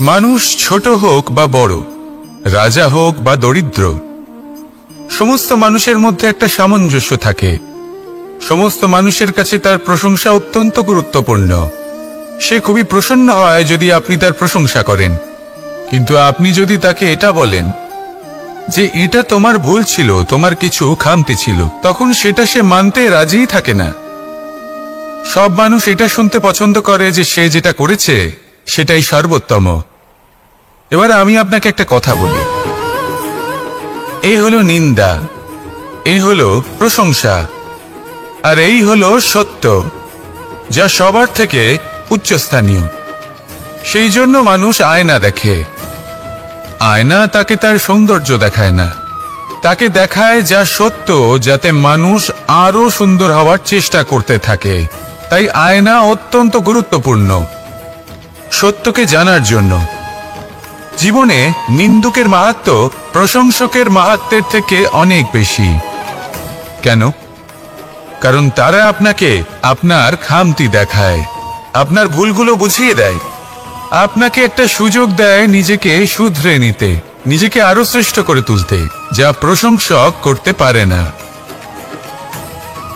মানুষ ছোট হোক বা বড়, রাজা হোক বা দরিদ্র, সমস্ত মানুষের মধ্যে একটা সামঞ্জস্য থাকে। সমস্ত মানুষের কাছে তার প্রশংসা অত্যন্ত গুরুত্বপূর্ণ। সে খুবই প্রসন্ন হয় যদি আপনি তার প্রশংসা করেন, কিন্তু আপনি যদি তাকে এটা বলেন যে এটা তোমার ভুল ছিল, তোমার কিছু খামতি ছিল, তখন সেটা সে মানতে রাজিই থাকে না। সব মানুষ এটা শুনতে পছন্দ করে যে সে যেটা করেছে সেটাই সর্বোত্তম। এবার আমি আপনাকে একটা কথা বলি, এই হলো নিন্দা, এই হলো প্রশংসা, আর এই হলো সত্য, যা সবার থেকে উচ্চস্থানীয়। সেই জন্য মানুষ আয়না দেখে। আয়না তাকে তার সৌন্দর্য দেখায় না, তাকে দেখায় যা সত্য, যাতে মানুষ আরো সুন্দর হওয়ার চেষ্টা করতে থাকে। তাই আয়না অত্যন্ত গুরুত্বপূর্ণ সত্যকে জানার জন্য। জীবনে নিন্দুকের মাহাত্ম্য প্রশংসকের মাহাত্ম্যের থেকে অনেক বেশি। কেন? কারণ তারা আপনাকে আপনার খামতি দেখায়, আপনার ভুলগুলো বুঝিয়ে দেয়, আপনাকে একটা সুযোগ দেয় নিজেকে শুধরে নিতে, নিজেকে আরো শ্রেষ্ঠ করে তুলতে, যা প্রশংসক করতে পারে না।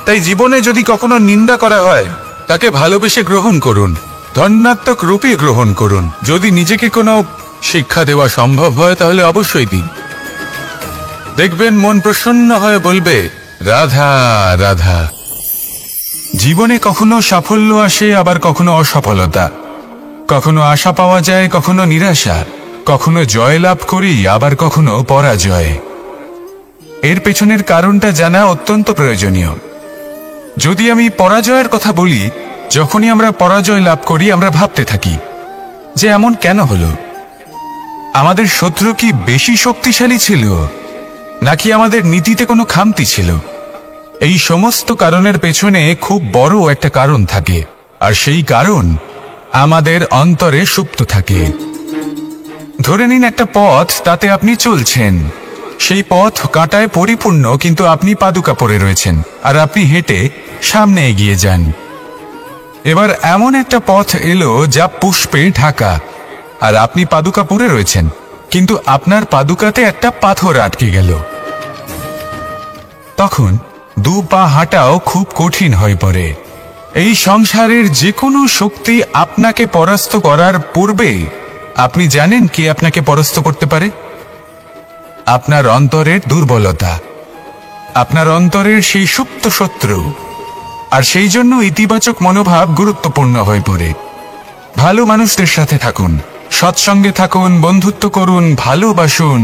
তাই জীবনে যদি কখনো নিন্দা করা হয়, তাকে ভালোবেসে গ্রহণ করুন, ধন্যাত্মক রূপে গ্রহণ করুন। যদি নিজেকে কোনো শিক্ষা দেওয়া সম্ভব হয় তাহলে অবশ্যই দিন। দেখবেন মন প্রসন্ন হয়ে বলবে, রাধা রাধা। জীবনে কখনো সাফল্য আসে, আবার কখনো অসফলতা, কখনো আশা পাওয়া যায়, কখনো নিরাশা, কখনো জয় লাভ করি, আবার কখনো পরাজয়। এর পেছনের কারণটা জানা অত্যন্ত প্রয়োজনীয়। যদি আমি পরাজয়ের কথা বলি, যখনই আমরা পরাজয় লাভ করি আমরা ভাবতে থাকি যে এমন কেন হলো? আমাদের শত্রু কি বেশি শক্তিশালী ছিল, নাকি আমাদের নীতিতে কোনো খামতি ছিল? এই সমস্ত কারণের পেছনে খুব বড় একটা কারণ থাকে, আর সেই কারণ আমাদের অন্তরে সুপ্ত থাকে। ধরে নিন একটা পথ, তাতে আপনি চলছেন, সেই পথ কাঁটায় পরিপূর্ণ, কিন্তু আপনি পাদুকা পরে রয়েছেন আর আপনি হেঁটে সামনে এগিয়ে যান। এবার এমন একটা পথ এলো যা পুষ্পে ঢাকা, আর আপনি পাদুকা পরে রয়েছেন, কিন্তু আপনার পাদুকাতে একটা পাথর আটকে গেল। তখন দু পা হাঁটাও খুব কঠিন হয়ে পড়ে। এই সংসারের যে কোনো শক্তি আপনাকে পরাস্ত করার পূর্বে আপনি জানেন কে আপনাকে পরাস্ত করতে পারে? আপনার অন্তরের দুর্বলতা, আপনার অন্তরের সেই সুপ্ত শত্রু। আর সেই জন্য ইতিবাচক মনোভাব গুরুত্বপূর্ণ হয়ে পড়ে। ভালো মানুষদের সাথে থাকুন, সৎসঙ্গে থাকুন, বন্ধুত্ব করুন, ভালোবাসুন।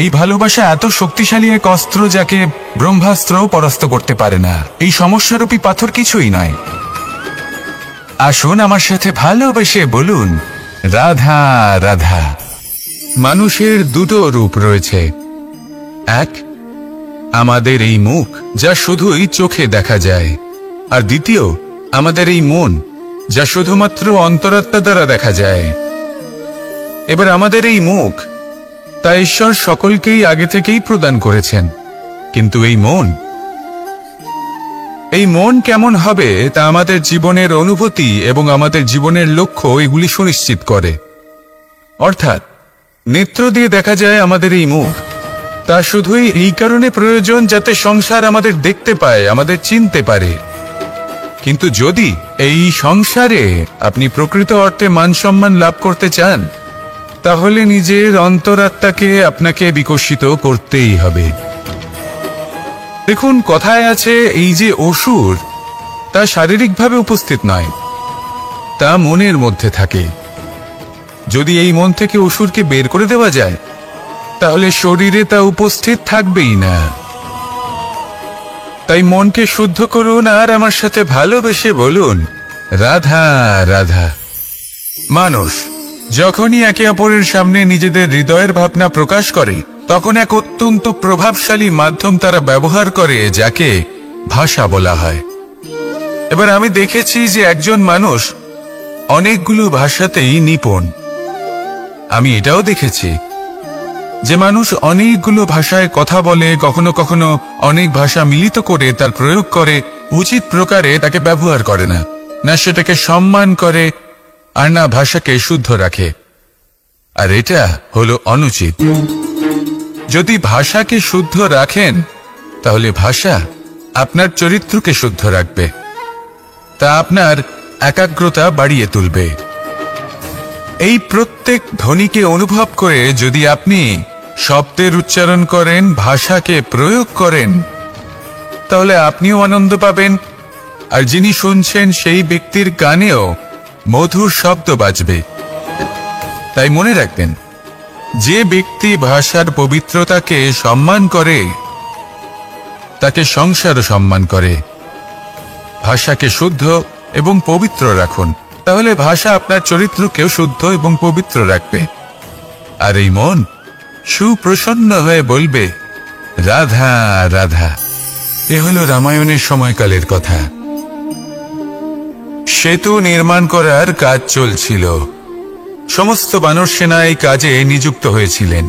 এই ভালোবাসা এত শক্তিশালী এক অস্ত্র যাকে ব্রহ্মাস্ত্রও পরাস্ত করতে পারে না। এই সমস্যারূপী পাথর কিছুই নয়। আসুন আমার সাথে ভালোবেসে বলুন, রাধা রাধা। মানুষের দুটো রূপ রয়েছে। এক, আমাদের এই মুখ, যা শুধুই চোখে দেখা যায়, আর দ্বিতীয় আমাদের এই মন, যা শুধুমাত্র অন্তরাত্মা দ্বারা দেখা যায়। এবার আমাদের এই মুখ, তা ঈশ্বর সকলকেই আগে থেকেই প্রদান করেছেন, কিন্তু এই মন কেমন হবে তা আমাদের জীবনের অনুভূতি এবং আমাদের জীবনের লক্ষ্য এগুলি সুনিশ্চিত করে। অর্থাৎ নেত্র দিয়ে দেখা যায় আমাদের এই মুখ, তা শুধুই এই কারণে প্রয়োজন যাতে সংসার আমাদের দেখতে পায়, আমাদের চিনতে পারে। কিন্তু যদি এই সংসারে আপনি প্রকৃত অর্থে মান সম্মান লাভ করতে চান, তাহলে নিজের অন্তরাত্মাকে আপনাকে বিকশিত করতেই হবে। দেখুন, কথায় আছে এই যে অসুর, তা শারীরিকভাবে উপস্থিত নয়, তা মনের মধ্যে থাকে। যদি এই মন থেকে অসুরকে বের করে দেওয়া যায়, তাহলে শরীরে তা উপস্থিত থাকবেই না। তাই মনকে শুদ্ধ করুন আর আমার সাথে ভালোবেসে বলুন, রাধা রাধা। মানুষ যখনই একে অপরের সামনে নিজেদের হৃদয়ের ভাবনা প্রকাশ করে, তখন এক অত্যন্ত প্রভাবশালী মাধ্যম তারা ব্যবহার করে, যাকে ভাষা বলা হয়। এবার আমি দেখেছি যে একজন মানুষ অনেকগুলো ভাষাতেই নিপুণ। আমি এটাও দেখেছি যে মানুষ অনেকগুলো ভাষায় কথা বলে, কখনো কখনো অনেক ভাষা মিলিত করে তার প্রয়োগ করে, উচিত প্রকারে তাকে ব্যবহার করে না, না সেটাকে সম্মান করে, আর না ভাষাকে শুদ্ধ রাখে। আর এটা হলো অনুচিত। যদি ভাষাকে শুদ্ধ রাখেন তাহলে ভাষা আপনার চরিত্রকে শুদ্ধ রাখবে, তা আপনার একাগ্রতা বাড়িয়ে তুলবে। এই প্রত্যেক ধ্বনিকে অনুভব করে যদি আপনি শব্দের উচ্চারণ করেন, ভাষাকে প্রয়োগ করেন, তাহলে আপনিও আনন্দ পাবেন, আর যিনি শুনছেন সেই ব্যক্তির কানেও মধুর শব্দ বাজবে। তাই মনে রাখবেন, যে ব্যক্তি ভাষার পবিত্রতাকে সম্মান করে তাকে সংসারও সম্মান করে। ভাষাকে শুদ্ধ এবং পবিত্র রাখুন, তাহলে ভাষা আপনার চরিত্রকেও শুদ্ধ এবং পবিত্র রাখবে। আর এই মন সুপ্রসন্ন হয়ে বলবে, রাধা রাধা। এ হলো রামায়ণের সময়কালের কথা। সেতু নির্মাণ করার কাজ চলছিল। সমস্ত বানর সেনা এই কাজে নিযুক্ত হয়েছিলেন।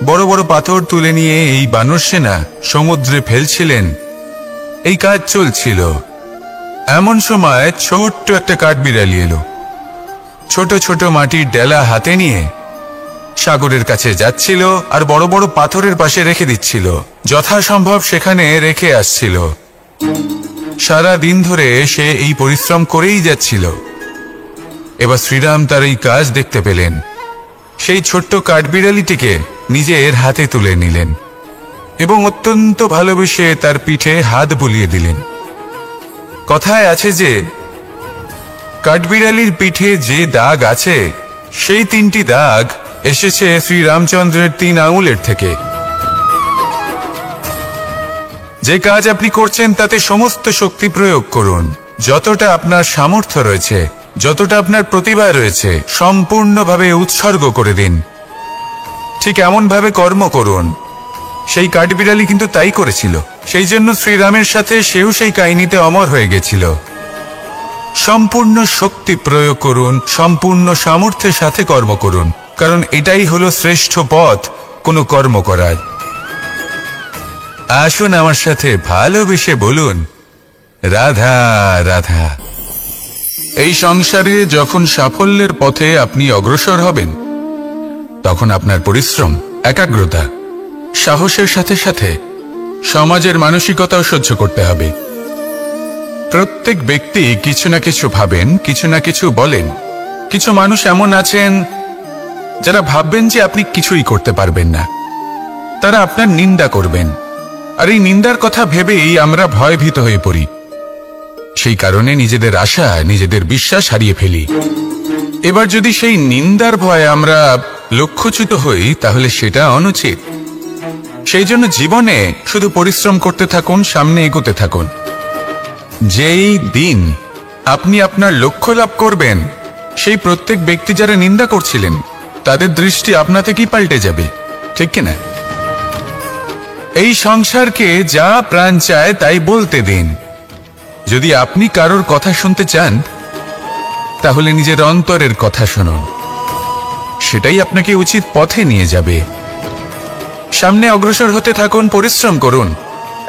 বড় বড় পাথর তুলে নিয়ে এই বানর সেনা সমুদ্রে ফেলছিলেন। এই কাজ চলছিল। এমন সময় ছোট্ট একটা কাঠবিড়ালি এলো। ছোট ছোট মাটির ডেলা হাতে নিয়ে সাগরের কাছে যাচ্ছিল, আর বড় বড় পাথরের পাশে রেখে দিচ্ছিল। যথাসম্ভব সেখানে রেখে আসছিল। সারা দিন ধরে সে এই পরিশ্রম করেই যাচ্ছিল। এবার শ্রীরাম তার এই কাজ দেখতে পেলেন। সেই ছোট্ট কাঠবিড়ালিটিকে নিজের হাতে তুলে নিলেন এবং অত্যন্ত ভালোবেসে তার পিঠে হাত বুলিয়ে দিলেন। কথায় আছে যে কাঠবিড়ালির পিঠে যে দাগ আছে, সেই 3টি দাগ এসেছে শ্রীরামচন্দ্রের 3 আঙুলের থেকে। যে কাজ আপনি করছেন তাতে সমস্ত শক্তি প্রয়োগ করুন। যতটা আপনার সামর্থ্য রয়েছে, যতটা আপনার প্রতিভা রয়েছে, সম্পূর্ণভাবে উৎসর্গ করে দিন। ঠিক এমন ভাবে কর্ম করুন। সেই কাঠবিড়ালি কিন্তু তাই করেছিল। সেই জন্য শ্রীরামের সাথে সেও সেই কাহিনীতে অমর হয়ে গেছিল। সম্পূর্ণ শক্তি প্রয়োগ করুন, সম্পূর্ণ সামর্থ্যের সাথে কর্ম করুন, কারণ এটাই হলো শ্রেষ্ঠ পথ কোনো কর্ম করার। আসুন আমার সাথে ভালোবেসে বলুন, রাধা রাধা। এই সংসারে যখন সাফল্যের পথে আপনি অগ্রসর হবেন, তখন আপনার পরিশ্রম, একাগ্রতা, সাহসের সাথে সাথে সমাজের মানসিকতাও সহ্য করতে হবে। প্রত্যেক ব্যক্তি কিছু না কিছু ভাবেন, কিছু না কিছু বলেন। কিছু মানুষ এমন আছেন যারা ভাববেন যে আপনি কিছুই করতে পারবেন না। তারা আপনার নিন্দা করবেন, আর এই নিন্দার কথা ভেবেই আমরা ভয়ভীত হয়ে পড়ি। সেই কারণে নিজেদের আশা, নিজেদের বিশ্বাস হারিয়ে ফেলি। এবার যদি সেই নিন্দার ভয়ে আমরা লক্ষ্যচ্যুত হই, তাহলে সেটা অনুচিত। সেই জন্য জীবনে শুধু পরিশ্রম করতে থাকুন, সামনে এগোতে থাকুন। যেই দিন আপনি আপনার লক্ষ্য লাভ করবেন, সেই প্রত্যেক ব্যক্তি যারা নিন্দা করছিলেন তাদের দৃষ্টি আপনা থেকেই পাল্টে যাবে, ঠিক কিনা? এই সংসারকে যা প্রাণ চায় তাই বলতে দিন। যদি আপনি কারোর কথা শুনতে চান, তাহলে নিজের অন্তরের কথা শুনুন। সেটাই আপনাকে উচিত পথে নিয়ে যাবে। সামনে অগ্রসর হতে থাকুন, পরিশ্রম করুন।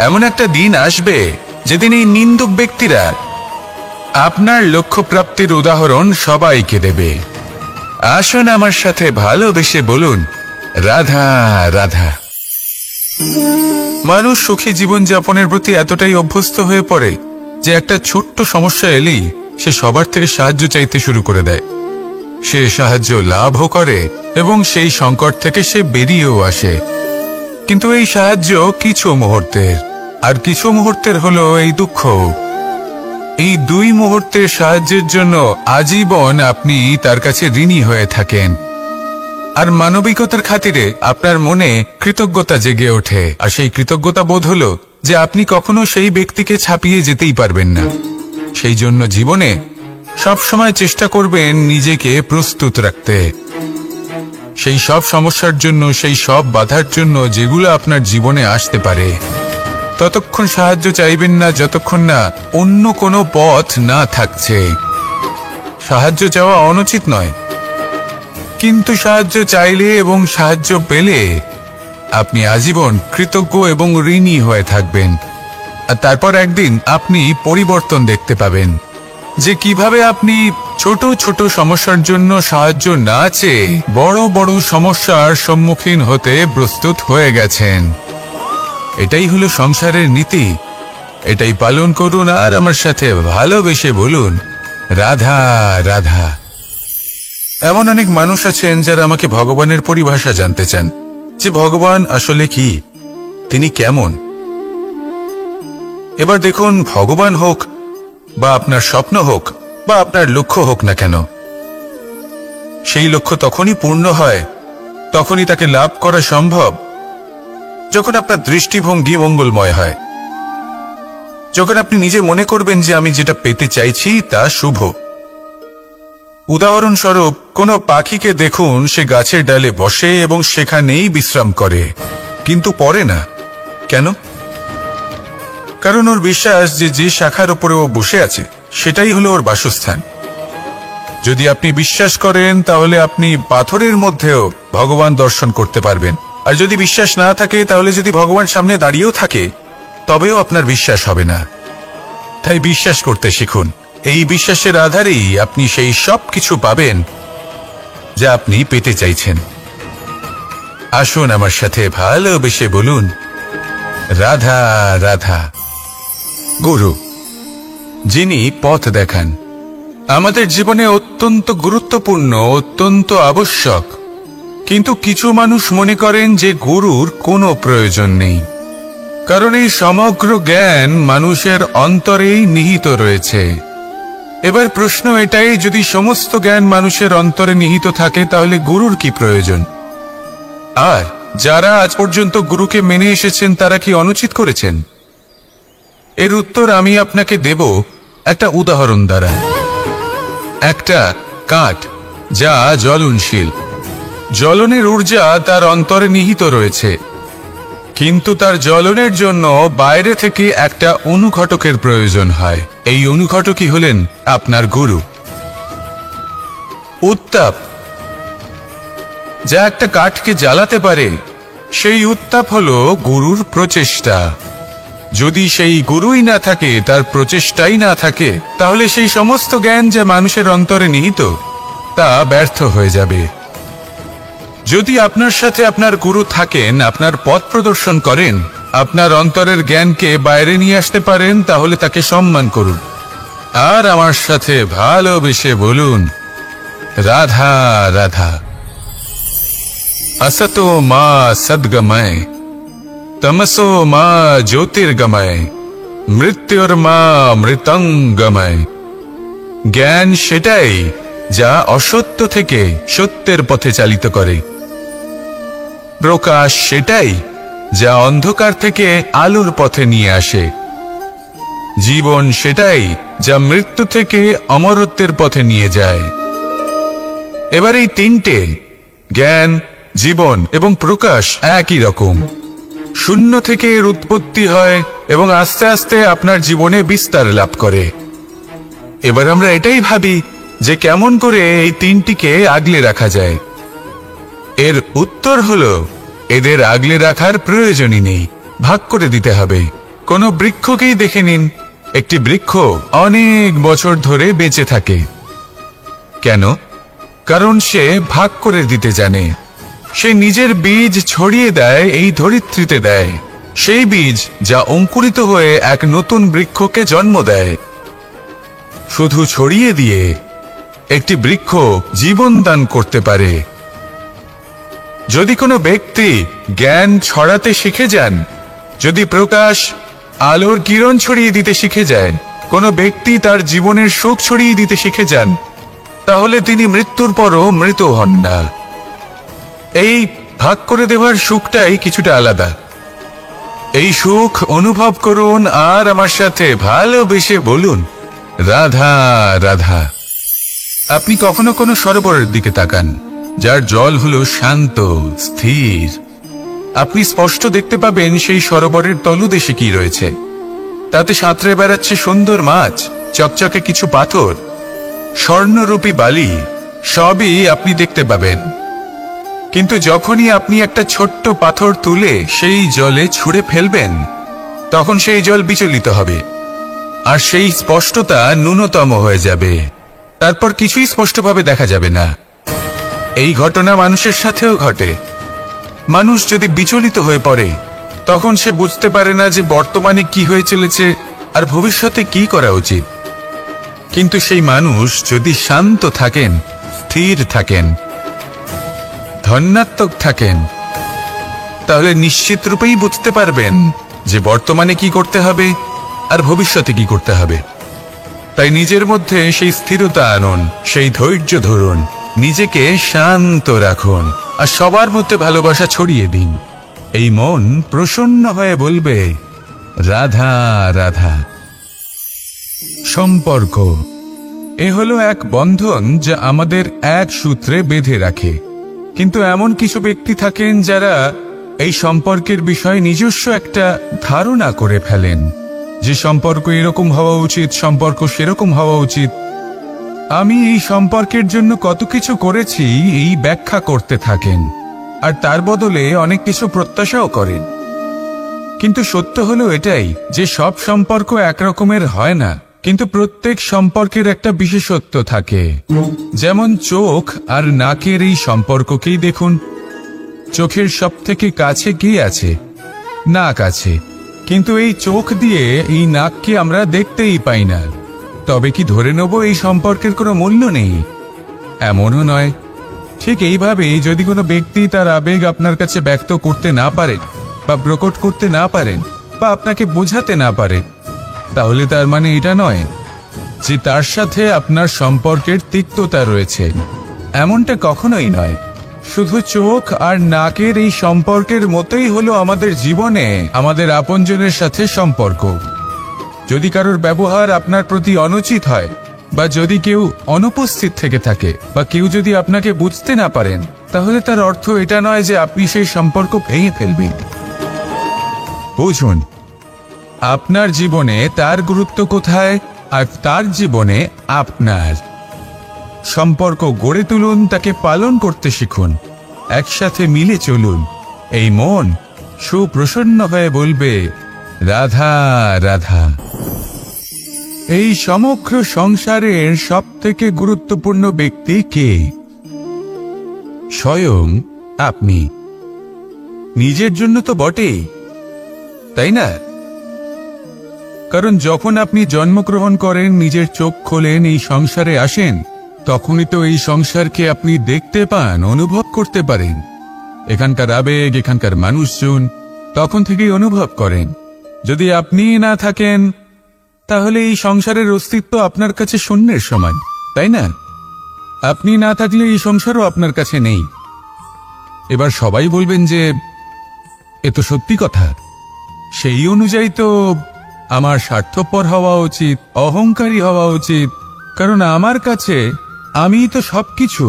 এমন একটা দিন আসবে যেদিন এই নিন্দুক ব্যক্তিরা আপনার লক্ষ্য প্রাপ্তির উদাহরণ সবাইকে দেবে। আসুন আমার সাথে ভালোবেসে বলুন, রাধা রাধা। মানুষ সুখী জীবনযাপনের প্রতি এতটাই অভ্যস্ত হয়ে পড়ে যে একটা ছোট্ট সমস্যা এলেই সে সবার থেকে সাহায্য চাইতে শুরু করে দেয়। সে সাহায্য লাভও করে এবং সেই সংকট থেকে সে বেরিয়েও আসে। কিন্তু এই সাহায্য কিছু মুহূর্তের, আর কিছু মুহূর্তের হলো এই দুঃখ। এই 2 মুহূর্তের সাহায্যের জন্য আজীবন আপনি তার কাছে ঋণী হয়ে থাকেন। আর মানবিকতার খাতিরে আপনার মনে কৃতজ্ঞতা জেগে ওঠে। আর সেই কৃতজ্ঞতা বোধ হলো যে আপনি কখনো সেই ব্যক্তিকে ছাপিয়ে যেতেই পারবেন না। সেই জন্য জীবনে সবসময় চেষ্টা করবেন নিজেকে প্রস্তুত রাখতে। সেই সব সমস্যার জন্য, সেই সব বাধার জন্য যেগুলো আপনার জীবনে আসতে পারে। ততক্ষণ সাহায্য চাইবেন না যতক্ষণ না অন্য কোনো পথ না থাকছে। সাহায্য চাওয়া অনুচিত নয়, কিন্তু সাহায্য চাইলে এবং সাহায্য পেলে আপনি আজীবন কৃতজ্ঞ এবং ঋণী হয়ে থাকবেন। আর তারপর একদিন আপনি পরিবর্তন দেখতে পাবেন যে কিভাবে আপনি ছোট ছোট সমস্যার জন্য সাহায্য না চেয়ে বড় বড় সমস্যার সম্মুখীন হতে প্রস্তুত হয়ে গেছেন। এটাই হলো সংসারের নীতি। এটাই পালন করুন আর আমার সাথে ভালোবেসে বলুন, রাধা রাধা। এমন অনেক মানুষ আছেন যারা আমাকে ভগবানের পরিভাষা জানতে চান, যে ভগবান আসলে কি, তিনি কেমন। এবার দেখুন, ভগবান হোক বা আপনার স্বপ্ন হোক বা আপনার লক্ষ্য হোক না কেন, সেই লক্ষ্য তখনই পূর্ণ হয়, তখনই তাকে লাভ করা সম্ভব যখন আপনার দৃষ্টিভঙ্গি মঙ্গলময় হয়, যখন আপনি নিজে মনে করবেন যে আমি যেটা পেতে চাইছি তা শুভ। উদাহরণস্বরূপ, কোনো পাখিকে দেখুন, সে গাছের ডালে বসে এবং সেখানেই বিশ্রাম করে, কিন্তু পড়ে না। কেন? কারণ ওর বিশ্বাস যে যে শাখার উপরে ও বসে আছে সেটাই হলো ওর বাসস্থান। যদি আপনি বিশ্বাস করেন তাহলে আপনি পাথরের মধ্যেও ভগবান দর্শন করতে পারবেন। আর যদি বিশ্বাস না থাকে, তাহলে যদি ভগবান সামনে দাঁড়িয়েও থাকে তবেও আপনার বিশ্বাস হবে না। তাই বিশ্বাস করতে শিখুন। এই বিশ্বাসের আধারেই আপনি সেই সব কিছু পাবেন যা আপনি পেতে চাইছেন। আসুন আমার সাথে ভালোবেসে বলুন, রাধা রাধা। গুরু, যিনি পথ দেখান, আমাদের জীবনে অত্যন্ত গুরুত্বপূর্ণ, অত্যন্ত আবশ্যক। কিন্তু কিছু মানুষ মনে করেন যে গুরুর কোনো প্রয়োজন নেই, কারণ এই সমগ্র জ্ঞান মানুষের অন্তরেই নিহিত রয়েছে। এবার প্রশ্ন এটাই, যদি সমস্ত জ্ঞান মানুষের অন্তরে নিহিত থাকে তাহলে গুরুর কি প্রয়োজন? আর যারা আজ পর্যন্ত গুরুকে মেনে এসেছেন তারা কি অনুচিত করেছেন? এর উত্তর আমি আপনাকে দেব একটা উদাহরণ দ্বারা। একটা কাঠ যা জ্বলনশীল, জ্বলনের ঊর্জা তার অন্তরে নিহিত রয়েছে, কিন্তু তার জ্বলনের জন্য বাইরে থেকে একটা অনুঘটকের প্রয়োজন হয়। এই অনুঘটকই হলেন আপনার গুরু। উত্তাপ যা একটা কাঠকে জ্বালাতে পারে, সেই উত্তাপ হলো গুরুর প্রচেষ্টা। যদি সেই গুরুই না থাকে, তার প্রচেষ্টাই না থাকে, তাহলে সেই সমস্ত জ্ঞান যা মানুষের অন্তরে নিহিত তা ব্যর্থ হয়ে যাবে। যদি আপনার সাথে আপনার গুরু থাকেন, আপনার পথ প্রদর্শন করেন, আপনার অন্তরের জ্ঞানকে বাইরে নিয়ে আসতে পারেন, তাহলে তাকে সম্মান করুন আর আমার সাথে ভালোবেসে বলুন, রাধা রাধা। असतो मा सद्गमय, तमसो मा ज्योतिर्गमय, मृत्युर्मा मृतंगमय। জ্ঞান সেটাই যা অসত্য থেকে সত্যের পথে চালিত করে। প্রকাশ সেটাই যা অন্ধকার থেকে আলোর পথে নিয়ে আসে। জীবন সেটাই যা মৃত্যু থেকে অমরত্বের পথে নিয়ে যায়। এবার এই তিনটে, জ্ঞান, জীবন এবং প্রকাশ, একই রকম। শূন্য থেকে এর উৎপত্তি হয় এবং আস্তে আস্তে আপনার জীবনে বিস্তার লাভ করে। এবার আমরা এটাই ভাবি যে কেমন করে এই তিনটিকে আগলে রাখা যায়। এর উত্তর হলো, এদের আগলে রাখার প্রয়োজনই নেই, ভাগ করে দিতে হবে। কোনো বৃক্ষকেই দেখে নিন, একটি বৃক্ষ অনেক বছর ধরে বেঁচে থাকে। কেন? কারণ সে ভাগ করে দিতে জানে। সে নিজের বীজ ছড়িয়ে দেয়, এই ধরিত্রীতে দেয়, সেই বীজ যা অঙ্কুরিত হয়ে এক নতুন বৃক্ষকে জন্ম দেয়। শুধু ছড়িয়ে দিয়ে একটি বৃক্ষ জীবন দান করতে পারে। যদি কোনো ব্যক্তি জ্ঞান ছড়াতে শিখে যান, যদি প্রকাশ, আলোর কিরণ ছড়িয়ে দিতে শিখে যায়, কোনো ব্যক্তি তার জীবনের সুখ ছড়িয়ে দিতে শিখে যান, তাহলে তিনি মৃত্যুর পরও মৃত হন না। এই ভাগ করে দেওয়ার সুখটাই কিছুটা আলাদা। এই সুখ অনুভব করুন আর আমার সাথে ভালোবেসে বলুন, রাধা রাধা। আপনি কখনো কোনো সরোবরের দিকে তাকান, যার জল হলো শান্ত, স্থির। আপনি স্পষ্ট দেখতে পাবেন সেই সরোবরের তলদেশে কি রয়েছে। তাতে সাঁতরে বেড়াচ্ছে সুন্দর মাছ, চকচকে কিছু পাথর, স্বর্ণরূপী বালি, সবই আপনি দেখতে পাবেন। কিন্তু যখনই আপনি একটা ছোট্ট পাথর তুলে সেই জলে ছুঁড়ে ফেলবেন, তখন সেই জল বিচলিত হবে আর সেই স্পষ্টতা ন্যূনতম হয়ে যাবে। তারপর কিছুই স্পষ্টভাবে দেখা যাবে না। এই ঘটনা মানুষের সাথেও ঘটে। মানুষ যদি বিচলিত হয়ে পড়ে, তখন সে বুঝতে পারে না যে বর্তমানে কি হয়ে চলেছে আর ভবিষ্যতে কি করা উচিত। কিন্তু সেই মানুষ যদি শান্ত থাকেন, স্থির থাকেন, ধন্যাত্মক থাকেন, তাহলে নিশ্চিত রূপেই বুঝতে পারবেন যে বর্তমানে কি করতে হবে আর ভবিষ্যতে কি করতে হবে। তাই নিজের মধ্যে সেই স্থিরতা আনুন, সেই ধৈর্য ধরুন, নিজেকে শান্ত রাখুন আর সবার মধ্যে ভালোবাসা ছড়িয়ে দিন। এই মন প্রসন্ন হয়ে বলবে, রাধা রাধা। সম্পর্ক এ হলো এক বন্ধন যা আমাদের এক সূত্রে বেঁধে রাখে। কিন্তু এমন কিছু ব্যক্তি থাকেন যারা এই সম্পর্কের বিষয়ে নিজস্ব একটা ধারণা করে ফেলেন যে সম্পর্ক এরকম হওয়া উচিত, সম্পর্ক সেরকম হওয়া উচিত। আমি এই সম্পর্কের জন্য কত কিছু করেছি এই ব্যাখ্যা করতে থাকেন, আর তার বদলে অনেক কিছু প্রত্যাশাও করেন। কিন্তু সত্য হলো এটাই যে সব সম্পর্ক একরকমের হয় না, কিন্তু প্রত্যেক সম্পর্কের একটা বিশেষত্ব থাকে। যেমন চোখ আর নাকের এই সম্পর্ককেই দেখুন। চোখের সব থেকে কাছে কি আছে? নাক আছে, কিন্তু এই চোখ দিয়ে এই নাককে আমরা দেখতেই পাই না। তবে কি ধরে নেব এই সম্পর্কের কোনো মূল্য নেই? এমনও নয়। ঠিক এইভাবেই যদি কোনো ব্যক্তি তার আবেগ আপনার কাছে ব্যক্ত করতে না পারেন বা প্রকট করতে না পারেন বা আপনাকে বোঝাতে না পারে, তাহলে তার মানে এটা নয় যে তার সাথে আপনার সম্পর্কের তিক্ততা রয়েছে। এমনটা কখনোই নয়। শুধু চোখ আর নাকের এই সম্পর্কের মতোই হলো আমাদের জীবনে আমাদের আপনজনের সাথে সম্পর্ক। যদি কারোর ব্যবহার আপনার প্রতি অনুচিত হয়, বা যদি কেউ অনুপস্থিত থেকে থাকে, বা কেউ যদি আপনাকে বুঝতে না পারেন, তাহলে তার অর্থ এটা নয় যে আপনি সেই সম্পর্ক ভেঙে ফেলবেন। বুঝুন, আপনার জীবনে তার গুরুত্ব কোথায় আর তার জীবনে আপনার। সম্পর্ক গড়ে তুলুন, তাকে পালন করতে শিখুন, একসাথে মিলে চলুন। এই মন সুপ্রসন্ন হয়ে বলবে, রাধা রাধা। এই সমগ্র সংসারের সব থেকে গুরুত্বপূর্ণ ব্যক্তি কে? স্বয়ং আপনি। নিজের জন্য তো বটেই, তাই না? কারণ যখন আপনি জন্মগ্রহণ করেন, নিজের চোখ খোলেন, এই সংসারে আসেন, তখনই তো এই সংসারকে আপনি দেখতে পান, অনুভব করতে পারেন। এখানকার আবেগ, এখানকার মানুষজন তখন থেকেই অনুভব করেন। যদি আপনি না থাকেন, তাহলে এই সংসারের অস্তিত্ব আপনার কাছে শূন্যের সমান, তাই না? আপনি না থাকলে এই সংসারও আপনার কাছে নেই। এবার সবাই বলবেন যে এ তো সত্যি কথা। সেই অনুযায়ী তো আমার স্বার্থপর হওয়া উচিত, অহংকারী হওয়া উচিত, কারণ আমার কাছে আমিই তো সবকিছু।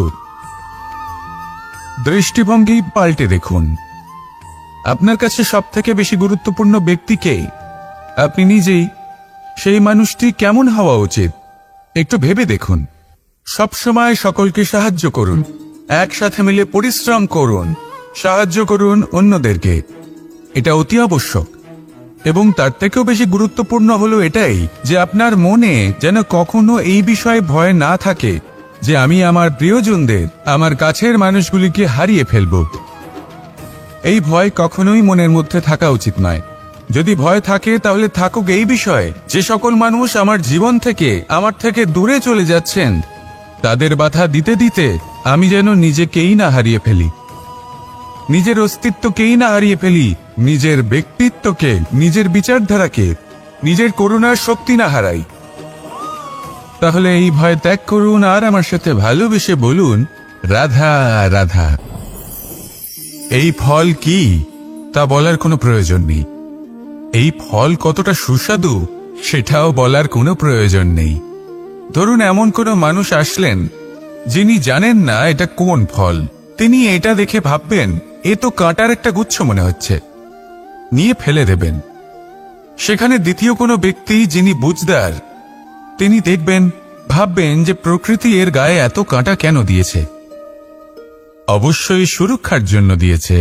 দৃষ্টিভঙ্গি পাল্টে দেখুন। আপনার কাছে সব থেকে বেশি গুরুত্বপূর্ণ ব্যক্তি কে? আপনি নিজেই। সেই মানুষটি কেমন হওয়া উচিত একটু ভেবে দেখুন। সবসময় সকলকে সাহায্য করুন, একসাথে মিলে পরিশ্রম করুন, সাহায্য করুন অন্যদেরকে। এটা অতি আবশ্যক। এবং তার থেকেও বেশি গুরুত্বপূর্ণ হলো এটাই যে আপনার মনে যেন কখনো এই বিষয়ে ভয় না থাকে যে আমি আমার প্রিয়জনদের, আমার কাছের মানুষগুলিকে হারিয়ে ফেলব। এই ভয় কখনোই মনের মধ্যে থাকা উচিত নয়। যদি ভয় থাকে তাহলে থাকুক এই বিষয়ে যে সকল মানুষ আমার জীবন থেকে, আমার থেকে দূরে চলে যাচ্ছেন, তাদের বাধা দিতে দিতে আমি যেন নিজেকেই না হারিয়ে ফেলি, নিজের অস্তিত্বকেই না হারিয়ে ফেলি, নিজের ব্যক্তিত্বকে, নিজের বিচারধারাকে, নিজের করুণার শক্তি না হারাই। তাহলে এই ভয় ত্যাগ করুন আর আমার সাথে ভালোবেসে বলুন, রাধা রাধা। এই ফল কি তা বলার কোনো প্রয়োজন নেই। এই ফল কতটা সুস্বাদু সেটাও বলার কোনো প্রয়োজন নেই। ধরুন এমন কোনো মানুষ আসলেন যিনি জানেন না এটা কোন ফল। তিনি এটা দেখে ভাববেন এ তো কাঁটার একটা গুচ্ছ মনে হচ্ছে, নিয়ে ফেলে দেবেন। সেখানে দ্বিতীয় কোনো ব্যক্তি যিনি বুঝদার, তিনি দেখবেন, ভাববেন যে প্রকৃতি এর গায়ে এত কাঁটা কেন দিয়েছে? অবশ্যই সুরক্ষার জন্য দিয়েছে,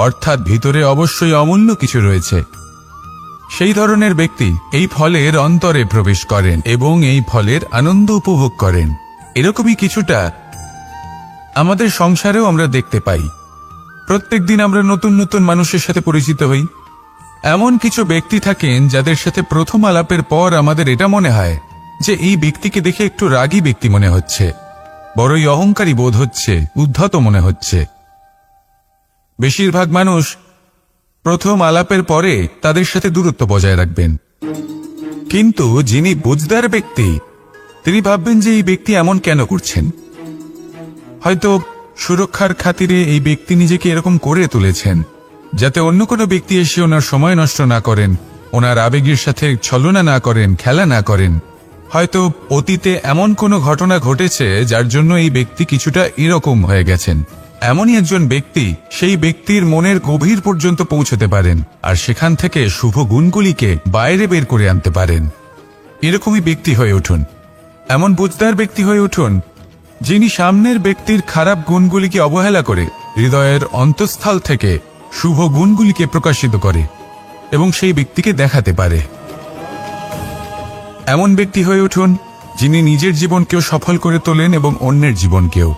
অর্থাৎ ভিতরে অবশ্যই অমূল্য কিছু রয়েছে। সেই ধরনের ব্যক্তি এই ফলের অন্তরে প্রবেশ করেন এবং এই ফলের আনন্দ উপভোগ করেন। এরকমই কিছুটা আমাদের সংসারেও আমরা দেখতে পাই। প্রত্যেকদিন আমরা নতুন নতুন মানুষের সাথে পরিচিত হই। এমন কিছু ব্যক্তি থাকেন যাদের সাথে প্রথম আলাপের পর আমাদের এটা মনে হয় যে এই ব্যক্তিকে দেখে একটু রাগী ব্যক্তি মনে হচ্ছে, বড়ই অহংকারী বোধ হচ্ছে, উদ্ধত মনে হচ্ছে। বেশিরভাগ মানুষ প্রথম আলাপের পরে তাদের সাথে দূরত্ব বজায় রাখবেন, কিন্তু যিনি বুঝদার ব্যক্তি তিনি ভাববেন যে এই ব্যক্তি এমন কেন করছেন। হয়তো সুরক্ষার খাতিরে এই ব্যক্তি নিজেকে এরকম করে তুলেছেন যাতে অন্য কোনো ব্যক্তি এসে ওনার সময় নষ্ট না করেন, ওনার আবেগের সাথে ছলনা না করেন, খেলা না করেন। হয়তো অতীতে এমন কোনো ঘটনা ঘটেছে যার জন্য এই ব্যক্তি কিছুটা এরকম হয়ে গেছেন। এমনই একজন ব্যক্তি সেই ব্যক্তির মনের গভীর পর্যন্ত পৌঁছতে পারেন আর সেখান থেকে শুভ গুণগুলিকে বাইরে বের করে আনতে পারেন। এরকমই ব্যক্তি হয়ে উঠুন, এমন বুঝদার ব্যক্তি হয়ে উঠুন যিনি সামনের ব্যক্তির খারাপ গুণগুলিকে অবহেলা করে হৃদয়ের অন্তঃস্থল থেকে শুভ গুণগুলিকে প্রকাশিত করে এবং সেই ব্যক্তিকে দেখাতে পারে। এমন ব্যক্তি হয়ে উঠুন যিনি নিজের জীবনকেও সফল করে তোলেন এবং অন্যের জীবনকেও।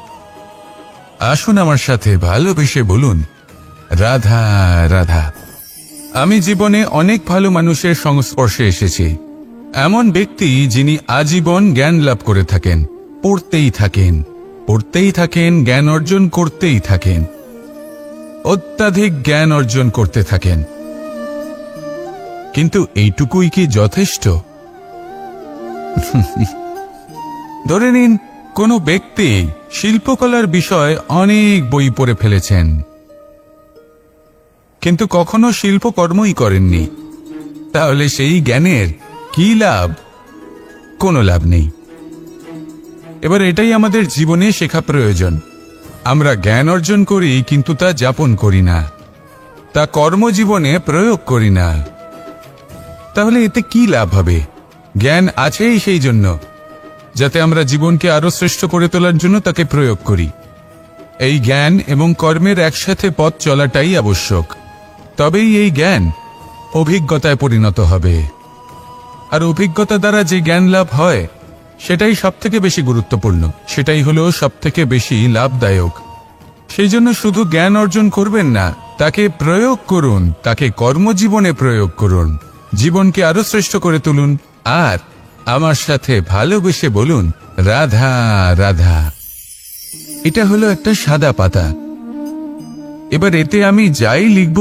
আসুন আমার সাথে ভালোবেসে বলুন, রাধা রাধা। আমি জীবনে অনেক ভালো মানুষের সংস্পর্শে এসেছি। এমন ব্যক্তি যিনি আজীবন জ্ঞান লাভ করে থাকেন, পড়তেই থাকেন, পড়তেই থাকেন, জ্ঞান অর্জন করতেই থাকেন, অত্যাধিক জ্ঞান অর্জন করতে থাকেন। কিন্তু এইটুকুই কি যথেষ্ট? ধরে নিন কোনো ব্যক্তি শিল্পকলার বিষয়ে অনেক বই পড়ে ফেলেছেন, কিন্তু কখনো শিল্পকর্মই করেননি। তাহলে সেই জ্ঞানের কি লাভ? কোনো লাভ নেই। এবার এটাই আমাদের জীবনে শেখা প্রয়োজন। আমরা জ্ঞান অর্জন করি কিন্তু তা যাপন করি না, তা কর্মজীবনে প্রয়োগ করি না। তাহলে এতে কি লাভ হবে? জ্ঞান আছেই সেই জন্য যাতে আমরা জীবনকে আরো শ্রেষ্ঠ করে তোলার জন্য তাকে প্রয়োগ করি। এই জ্ঞান এবং কর্মের একসাথে পথ চলাটাই আবশ্যক। তবেই এই জ্ঞান অভিজ্ঞতায় পরিণত হবে, আর অভিজ্ঞতা দ্বারা যে জ্ঞান লাভ হয় সেটাই সবথেকে বেশি গুরুত্বপূর্ণ, সেটাই হলো সবথেকে বেশি লাভদায়ক। সেই জন্য শুধু জ্ঞান অর্জন করবেন না, তাকে প্রয়োগ করুন, তাকে কর্মজীবনে প্রয়োগ করুন, জীবনকে আরো শ্রেষ্ঠ করে তুলুন। আর আমার সাথে ভালোবেসে বলুন, রাধা রাধা। এটা হলো একটা সাদা পাতা। এবার এতে আমি যাই লিখব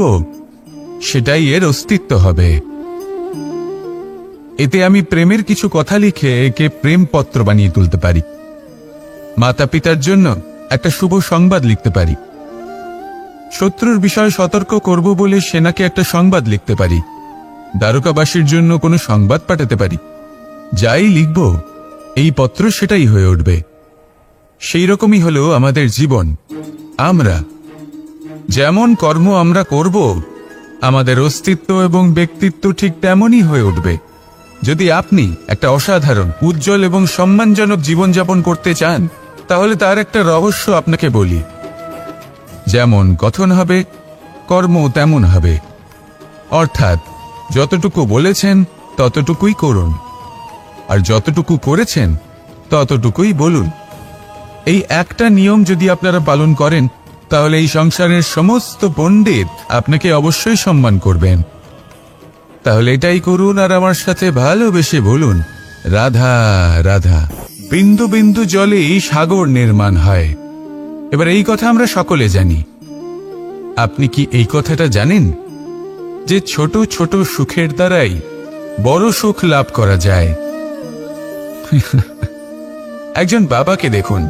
সেটাই এর অস্তিত্ব হবে। এতে আমি প্রেমের কিছু কথা লিখে একে প্রেমপত্র বানিয়ে তুলতে পারি। মাতা পিতার জন্য একটা শুভ সংবাদ লিখতে পারি। শত্রুর বিষয়ে সতর্ক করব বলে সেনাকে একটা সংবাদ লিখতে পারি। দ্বারকাবাসীর জন্য কোনো সংবাদ পাঠাতে পারি। যাই লিখব এই পত্র সেটাই হয়ে উঠবে। সেই রকমই হলো আমাদের জীবন। আমরা যেমন কর্ম আমরা করব, আমাদের অস্তিত্ব এবং ব্যক্তিত্ব ঠিক তেমনই হয়ে উঠবে। যদি আপনি একটা অসাধারণ, উজ্জ্বল এবং সম্মানজনক জীবনযাপন করতে চান, তাহলে তার একটা রহস্য আপনাকে বলি। যেমন কথন হবে, কর্ম তেমন হবে। অর্থাৎ যতটুকু বলেছেন ততটুকুই করুন, আর যতটুকু করেছেন ততটুকুই বলুন। এই একটা নিয়ম যদি আপনারা পালন করেন, তাহলে এই সংসারের সমস্ত পণ্ডিত আপনাকে অবশ্যই সম্মান করবেন। তাহলে এটাই করুন আর আমার সাথে ভালোবেসে বলুন, রাধা রাধা। বিন্দু বিন্দু জলেই সাগর নির্মাণ হয়। এবার এই কথা আমরা সকলে জানি। আপনি কি এই কথাটা জানেন যে ছোট ছোট সুখের দ্বারাই বড় সুখ লাভ করা যায়? একজন বাবাকে দেখুন,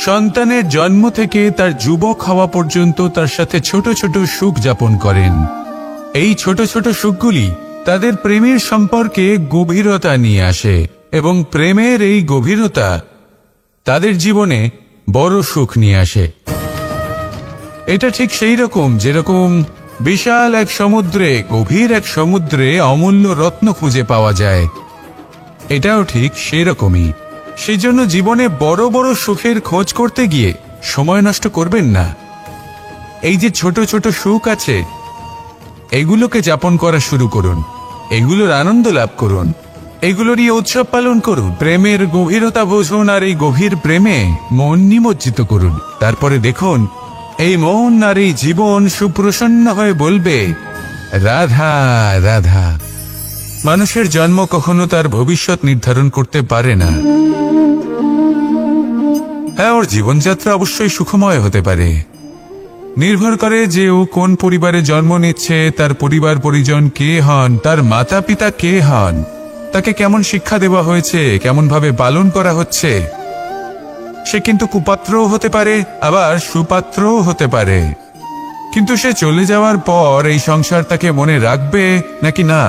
সন্তানের জন্ম থেকে তার যুবক হওয়া পর্যন্ত তার সাথে ছোট ছোট সুখ যাপন করেন। এই ছোট ছোট সুখগুলি তাদের প্রেমের সম্পর্কে গভীরতা নিয়ে আসে এবং প্রেমের এই গভীরতা তাদের জীবনে বড় সুখ নিয়ে আসে। এটা ঠিক সেই রকম যেরকম বিশাল এক সমুদ্রে, গভীর এক সমুদ্রে অমূল্য রত্ন খুঁজে পাওয়া যায়। এটাও ঠিক সেরকমই। সেই জন্য জীবনে বড় বড় সুখের খোঁজ করতে গিয়ে সময় নষ্ট করবেন না। এই যে ছোট ছোট সুখ আছে, এগুলোকে যাপন করা শুরু করুন। এগুলোর আনন্দ লাভ করুন, এগুলোরই উৎসব পালন করুন। প্রেমের গভীরতা বুঝুন আর এই গভীর প্রেমে মন নিমজ্জিত করুন। তারপরে দেখুন এই মন আর এই জীবন সুপ্রসন্ন হয়ে বলবে, রাধা রাধা। মানুষের জন্ম কখনো তার ভবিষ্যৎ নির্ধারণ করতে পারে না। হ্যাঁ, ওর জীবনযাত্রা অবশ্যই সুখময় হতে পারে, নির্ভর করে যে ও কোন পরিবারে জন্ম নিচ্ছে, তার পরিবার পরিজন কে হন, তার মাতা পিতা কে হন, তাকে কেমন শিক্ষা দেওয়া হয়েছে, কেমন ভাবে পালন করা হচ্ছে। সে কিন্তু কুপাত্রও হতে পারে, আবার সুপাত্রও হতে পারে। কিন্তু সে চলে যাওয়ার পর এই সংসার তাকে মনে রাখবে নাকি না?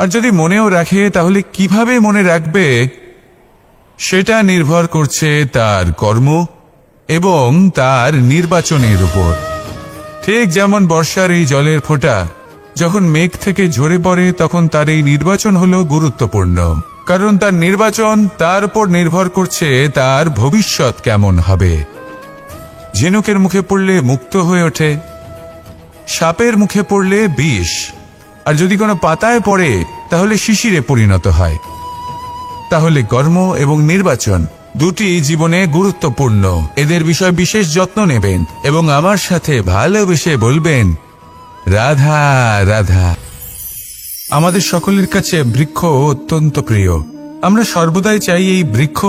আর যদি মনেও রাখে, তাহলে কিভাবে মনে রাখবে সেটা নির্ভর করছে তার কর্ম এবং তার নির্বাচনের উপর। ঠিক যেমন বর্ষার এই জলের ফোঁটা যখন মেঘ থেকে ঝরে পড়ে, তখন তার এই নির্বাচন হলো গুরুত্বপূর্ণ, কারণ তার নির্বাচন তার উপর নির্ভর করছে তার ভবিষ্যৎ কেমন হবে। ঝিনুকের মুখে পড়লে মুক্ত হয়ে ওঠে, সাপের মুখে পড়লে বিষ, আর যদি কোনো পাতায় পড়ে তাহলে শিশিরে পরিণত হয়। তাহলে কর্ম এবং নির্বাচন দুটি জীবনে গুরুত্বপূর্ণ। এদের বিষয়ে বিশেষ যত্ন নেবেন এবং আমার সাথে ভালোবেসে বলবেন, রাধা রাধা। আমাদের সকলের কাছে বৃক্ষ অত্যন্ত প্রিয়। আমরা সর্বদাই চাই এই বৃক্ষ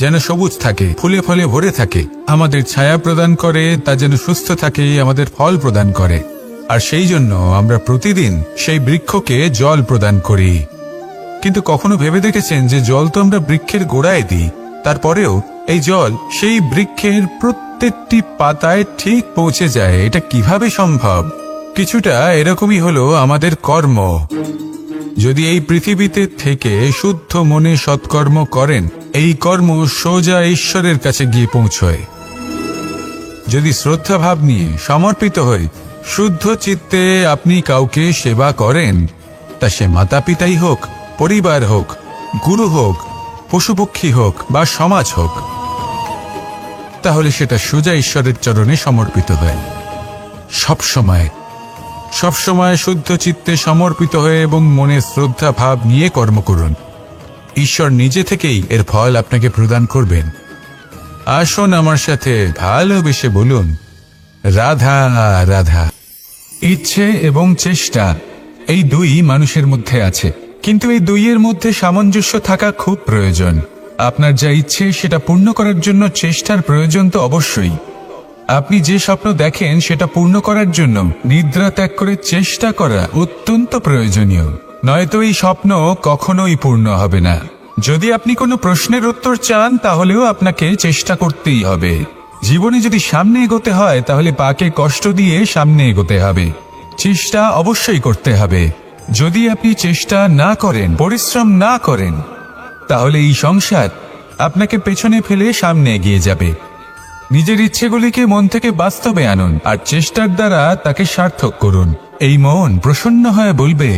যেন সবুজ থাকে, ফুলে ফলে ভরে থাকে, আমাদের ছায়া প্রদান করে, তা যেন সুস্থ থাকে, আমাদের ফল প্রদান করে। আর সেই জন্য আমরা প্রতিদিন সেই বৃক্ষকে জল প্রদান করি। কিন্তু কখনো ভেবে দেখেছেন যে জল তো আমরা বৃক্ষের গোড়ায় দিই, তারপরেও এই জল সেই বৃক্ষের প্রত্যেকটি পাতায় ঠিক পৌঁছে যায়? এটা কিভাবে সম্ভব? কিছুটা এরকমই হলো আমাদের কর্ম। যদি এই পৃথিবীতে থেকে শুদ্ধ মনে সৎকর্ম করেন, এই কর্ম সোজা ঈশ্বরের কাছে গিয়ে পৌঁছয়। যদি শ্রদ্ধা ভাব নিয়ে সমর্পিত হয়ে শুদ্ধ চিত্তে আপনি কাউকে সেবা করেন, তা সে মাতা পিতাই হোক, পরিবার হোক, গুরু হোক, পশুপক্ষী হোক বা সমাজ হোক, তাহলে সেটা সোজা ঈশ্বরের চরণে সমর্পিত হয়। সবসময় শুদ্ধ চিত্তে সমর্পিত হয়ে এবং মনে শ্রদ্ধা ভাব নিয়ে কর্ম করুন। ঈশ্বর নিজে থেকেই এর ফল আপনাকে প্রদান করবেন। আসুন আমার সাথে ভালোবেসে বলুন, রাধা রাধা। ইচ্ছে এবং চেষ্টা এই দুই মানুষের মধ্যে আছে, কিন্তু এই দুইয়ের মধ্যে সামঞ্জস্য থাকা খুব প্রয়োজন। আপনার যা ইচ্ছে সেটা পূর্ণ করার জন্য চেষ্টার প্রয়োজন তো অবশ্যই। আপনি যে স্বপ্ন দেখেন সেটা পূর্ণ করার জন্য নিদ্রা ত্যাগ করে চেষ্টা করা অত্যন্ত প্রয়োজনীয়, নয়তো এই স্বপ্ন কখনোই পূর্ণ হবে না। যদি আপনি কোনো প্রশ্নের উত্তর চান, তাহলেও আপনাকে চেষ্টা করতেই হবে। জীবনে যদি সামনে এগোতে হয়, তাহলে পাকে কষ্ট দিয়ে সামনে এগোতে হবে, চেষ্টা অবশ্যই করতে হবে। যদি আপনি চেষ্টা না করেন, পরিশ্রম না করেন, তাহলে এই সংসার আপনাকে পেছনে ফেলে সামনে এগিয়ে যাবে। নিজের ইচ্ছেগুলিকে মন থেকে বাস্তবে আনুন আর চেষ্টার দ্বারা তাকে সার্থক করুন। এই মন প্রসন্ন হয়ে বলবে,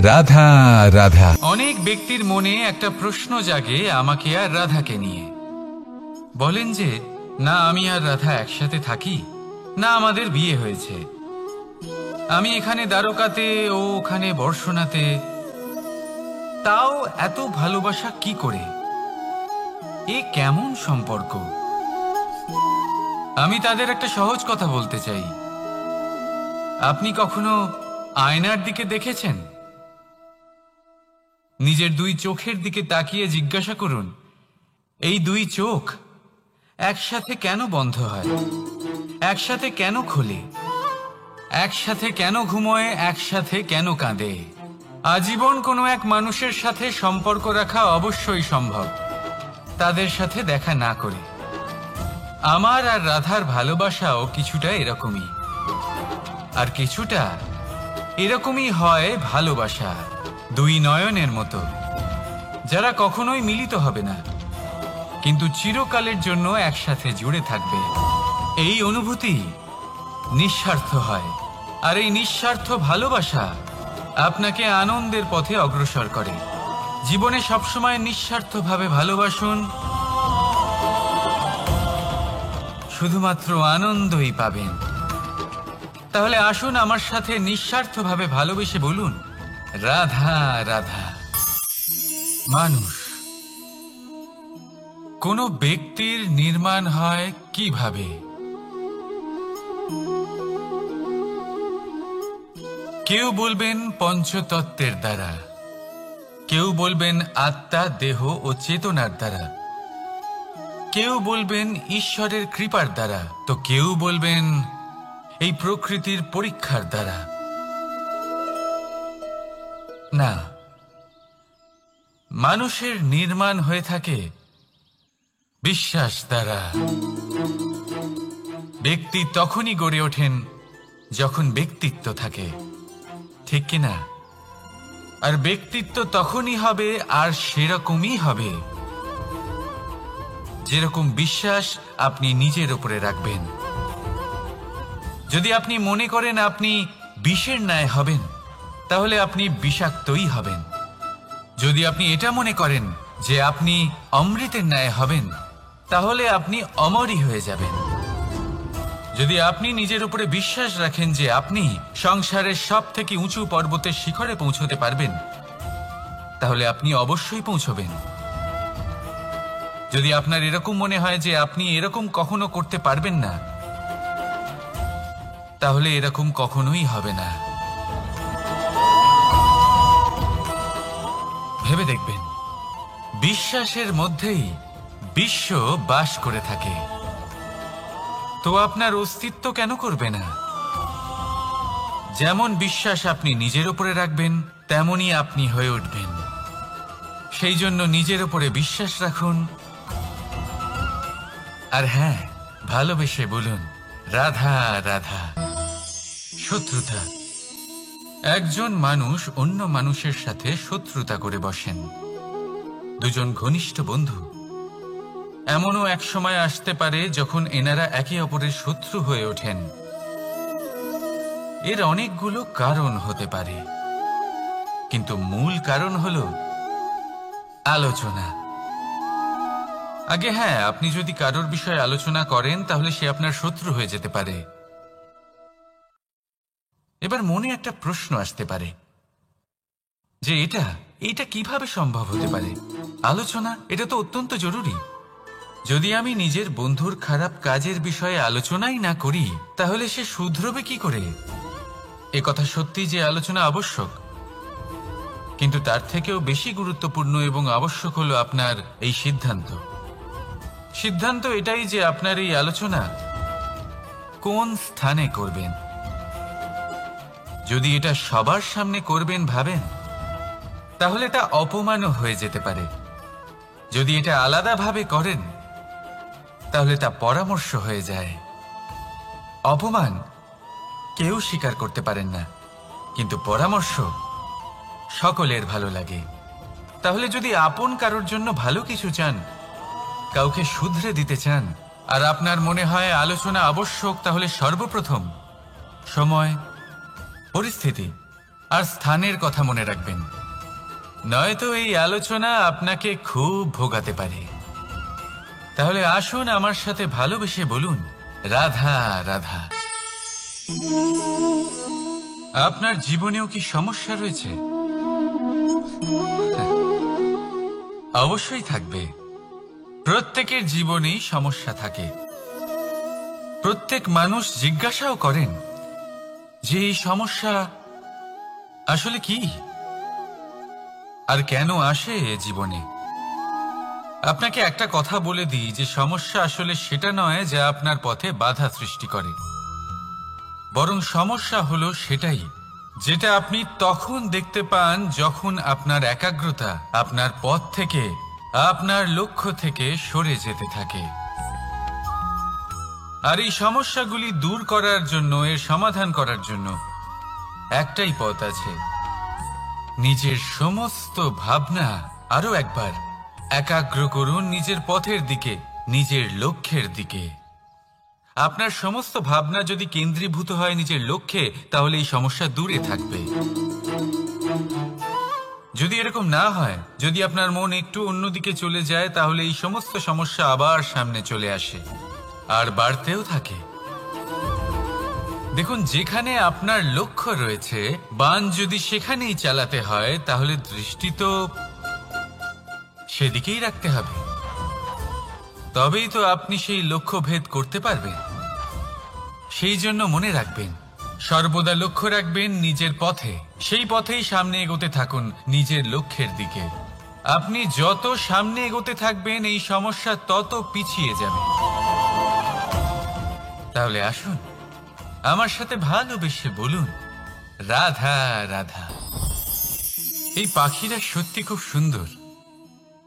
রাধা রাধা। অনেক ব্যক্তির মনে একটা প্রশ্ন জাগে আমাকে আর রাধাকে নিয়ে। বলেন যে, না আমি আর রাধা একসাথে থাকি, না আমাদের বিয়ে হয়েছে। আমি এখানে দ্বারকাতে, ও ওখানে বর্ষণাতে, তাও এত ভালোবাসা কি করে? এ কেমন সম্পর্ক? আমি তাদের একটা সহজ কথা বলতে চাই। আপনি কখনো আয়নার দিকে দেখেছেন? নিজের দুই চোখের দিকে তাকিয়ে জিজ্ঞাসা করুন, এই দুই চোখ একসাথে কেন বন্ধ হয়, একসাথে কেন খোলে, একসাথে কেন ঘুমোয়, একসাথে কেন কাঁদে? আজীবন কোনো এক মানুষের সাথে সম্পর্ক রাখা অবশ্যই সম্ভব, তাদের সাথে দেখা না করে। আমার আর রাধার ভালোবাসাও কিছুটা এরকমই, আর কিছুটা এরকমই হয় ভালোবাসা দুই নয়নের মতো, যারা কখনোই মিলিত হবে না, কিন্তু চিরকালের জন্য একসাথে জুড়ে থাকবে। এই অনুভূতি নিঃস্বার্থ হয়, আর এই নিঃস্বার্থ ভালোবাসা আপনাকে আনন্দের পথে অগ্রসর করে। জীবনে সবসময় নিঃস্বার্থভাবে ভালোবাসুন, শুধুমাত্র আনন্দই পাবেন। তাহলে আসুন আমার সাথে নিঃস্বার্থভাবে ভালোবেসে বলুন, রাধা রাধা। মানুষ, কোন ব্যক্তির নির্মাণ হয় কিভাবে? কেউ বলবেন পঞ্চতত্ত্বের দ্বারা, কেউ বলবেন আত্মা, দেহ ও চেতনার দ্বারা, কেউ বলবেন ঈশ্বরের কৃপার দ্বারা, তো কেউ বলবেন এই প্রকৃতির পরীক্ষার দ্বারা। না, মানুষের নির্মাণ হয়ে থাকে বিশ্বাস দ্বারা। ব্যক্তি তখনই গড়ে ওঠেন যখন ব্যক্তিত্ব থাকে, ঠিক কিনা? আর ব্যক্তিত্ব তখনই হবে আর সেরকমই হবে যেরকম বিশ্বাস আপনি নিজের উপরে রাখবেন। যদি আপনি মনে করেন আপনি বিষের ন্যায় হবেন, তাহলে আপনি বিষাক্তই হবেন। যদি আপনি এটা মনে করেন যে আপনি অমৃতের ন্যায় হবেন, তাহলে আপনি অমরই হয়ে যাবেন। যদি আপনি নিজের উপরে বিশ্বাস রাখেন যে আপনি সংসারের সব থেকে উঁচু পর্বতের শিখরে পৌঁছতে পারবেন, তাহলে আপনি অবশ্যই পৌঁছবেন। যদি আপনার এরকম মনে হয় যে আপনি এরকম কখনো করতে পারবেন না, তাহলে এরকম কখনোই হবে না। ভেবে দেখবেন, বিশ্বাসের মধ্যেই বিশ্ব বাস করে থাকে, তো আপনার অস্তিত্ব কেন করবে না? যেমন বিশ্বাস আপনি নিজের উপরে রাখবেন, তেমনই আপনি হয়ে উঠবেন। সেই জন্য নিজের উপরে বিশ্বাস রাখুন, আর হ্যাঁ, ভালোবেসে বলুন রাধা রাধা। শত্রুতা, একজন মানুষ অন্য মানুষের সাথে শত্রুতা করে বসেন, দুজন ঘনিষ্ঠ বন্ধু। এমনও এক সময় আসতে পারে যখন এনারা একে অপরের শত্রু হয়ে ওঠেন। এর অনেকগুলো কারণ হতে পারে, কিন্তু মূল কারণ হলো আলোচনা। আগে হ্যাঁ, আপনি যদি কারোর বিষয়ে আলোচনা করেন তাহলে সে আপনার শত্রু হয়ে যেতে পারে। এবার মনে একটা প্রশ্ন আসতে পারে যে এটা কিভাবে সম্ভব হতে পারে? আলোচনা, এটা তো অত্যন্ত জরুরি। যদি আমি নিজের বন্ধুর খারাপ কাজের বিষয়ে আলোচনাই না করি, তাহলে সে শুধরবে কি করে? এ কথা সত্যি যে আলোচনা আবশ্যক, কিন্তু তার থেকেও বেশি গুরুত্বপূর্ণ এবং আবশ্যক হলো আপনার এই সিদ্ধান্ত। সিদ্ধান্ত এটাই যে আপনার এই আলোচনা কোন স্থানে করবেন। যদি এটা সবার সামনে করবেন ভাবেন, তাহলে তা অপমানও হয়ে যেতে পারে। যদি এটা আলাদাভাবে করেন, তাহলে তা পরামর্শ হয়ে যায়। অপমান কেউ স্বীকার করতে পারেন না, কিন্তু পরামর্শ সকলের ভালো লাগে। তাহলে যদি আপন কারোর জন্য ভালো কিছু চান, কাউকে শুধরে দিতে চান, আর আপনার মনে হয় আলোচনা আবশ্যক, তাহলে সর্বপ্রথম সময়, পরিস্থিতি আর স্থানের কথা মনে রাখবেন, নয়তো এই আলোচনা আপনাকে খুব ভোগাতে পারে। তাহলে আসুন আমার সাথে ভালোবেসে বলুন রাধা রাধা। আপনার জীবনেও কি সমস্যা রয়েছে? অবশ্যই থাকবে। প্রত্যেকের জীবনেই সমস্যা থাকে। প্রত্যেক মানুষ জিজ্ঞাসাও করেন যে এই সমস্যা আসলে কি আর কেন আসে এ জীবনে। আপনাকে একটা কথা বলে দিই যে সমস্যা আসলে সেটা নয় যা আপনার পথে বাধা সৃষ্টি করে, বরং সমস্যা হলো সেটাই যেটা আপনি তখন দেখতে পান যখন আপনার একাগ্রতা আপনার পথ থেকে, আপনার লক্ষ্য থেকে সরে যেতে থাকে। আর এই সমস্যাগুলি দূর করার জন্য, এর সমাধান করার জন্য একটাই পথ আছে, নিজের সমস্ত ভাবনা আরো একবার একাগ্র করুন নিজের পথের দিকে, নিজের লক্ষ্যের দিকে। আপনার সমস্ত ভাবনা যদি কেন্দ্রীভূত হয় নিজের লক্ষ্যে, তাহলে এই সমস্যা দূরে থাকবে। যদি এরকম না হয়, যদি আপনার মন একটু অন্যদিকে চলে যায়, তাহলে এই সমস্ত সমস্যা আবার সামনে চলে আসে আর বাড়তেও থাকে। দেখুন, যেখানে আপনার লক্ষ্য রয়েছে, বান যদি সেখানেই চালাতে হয়, তাহলে দৃষ্টি তো সেদিকেই রাখতে হবে। তবেই তো আপনি সেই লক্ষ্য ভেদ করতে পারবেন। সেই জন্য মনে রাখবেন, সর্বদা লক্ষ্য রাখবেন নিজের পথে, সেই পথেই সামনে এগোতে থাকুন নিজের লক্ষ্যের দিকে। আপনি যত সামনে এগোতে থাকবেন, এই সমস্যা তত পিছিয়ে যাবে। তাহলে আসুন, আমার সাথে ভালোবেসে বলুন, রাধা রাধা। এই পাখিরা সত্যি খুব সুন্দর,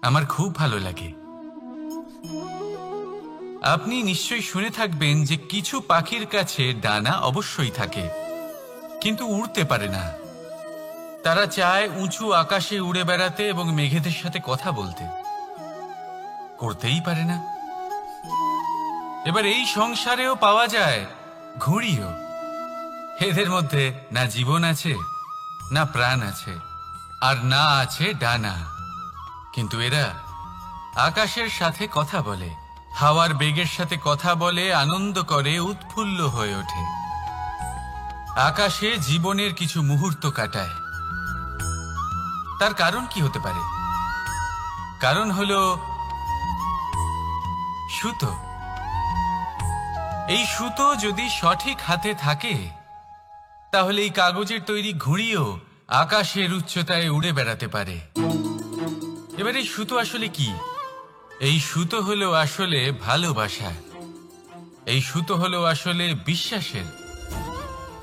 আমার খুব ভালো লাগে। আপনি নিশ্চয়ই শুনে থাকবেন যে কিছু পাখির কাছে ডানা অবশ্যই থাকে, কিন্তু উড়তে পারে না। তারা চায় উঁচু আকাশে উড়ে বেড়াতে এবং মেঘেদের সাথে কথা বলতে, করতেই পারে না। এবার এই সংসারেও পাওয়া যায় ঘুড়িও। এদের মধ্যে না জীবন আছে, না প্রাণ আছে, আর না আছে ডানা, কিন্তু এরা আকাশের সাথে কথা বলে, হাওয়ার বেগের সাথে কথা বলে, আনন্দ করে, উৎফুল্ল হয়ে ওঠে। আকাশে জীবনের কিছু মুহূর্ত কাটায়। তার কারণ কি হতে পারে? কারণ হলো সুতো। এই সুতো যদি সঠিক হাতে থাকে, তাহলে এই কাগজের তৈরি ঘুড়িও আকাশের উচ্চতায় উড়ে বেড়াতে পারে। এবার এই সুতো আসলে কি? এই সুতো হলো আসলে ভালোবাসা। এই সুতো হলো আসলে বিশ্বাসের।